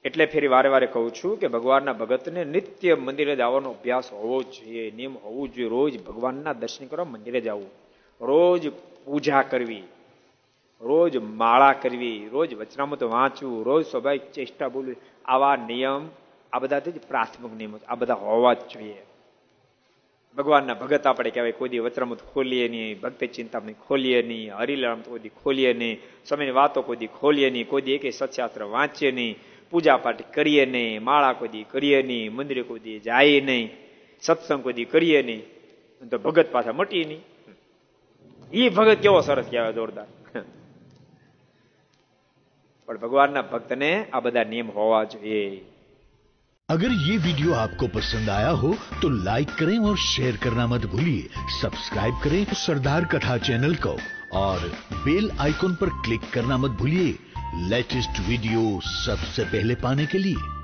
એટલે ફેરી વારે વારે કહું છું કે ભગવાનના ભગતને નિત્ય મંદિરે જવાનો અભ્યાસ હોવો જ જોઈએ, નિયમ હોવું જોઈએ. રોજ ભગવાનના દર્શન કરવા મંદિરે જવું, રોજ પૂજા કરવી, રોજ માળા કરવી, રોજ વચનામૃત વાંચવું, રોજ સ્વાભાવિક ચેષ્ટા બોલવી. આવા નિયમ, આ બધાથી જ પ્રાથમિક નિયમો, આ બધા હોવા જ જોઈએ. ભગવાનના ભગત આપણે કહેવાય, કોઈ દી વચનામૃત ખોલીએ નહીં, ભક્તિ ચિંતામણી ખોલીએ નહીં, હરિલામ કોઈ દી ખોલીએ નહીં, સમયની વાતો કોઈ દી ખોલીએ નહીં, કોઈ દી એકે સત્શાસ્ત્ર વાંચીએ નહીં, પૂજા પાઠ કરીએ નહીં, માળા કોઈ દી કરીએ નહીં, મંદિરે કોઈ દી જાય નહીં, સત્સંગ કોઈ દી કરીએ નહીં, તો ભગત પાછા મટીએ નહીં. એ ભગત કેવો સરસ કહેવાય, જોરદાર. પણ ભગવાનના ભક્તને આ બધા નિયમ હોવા જોઈએ. अगर ये वीडियो आपको पसंद आया हो तो लाइक करें और शेयर करना मत भूलिए. सब्सक्राइब करें सरदार कथा चैनल को और बेल आइकॉन पर क्लिक करना मत भूलिए लेटेस्ट वीडियो सबसे पहले पाने के लिए.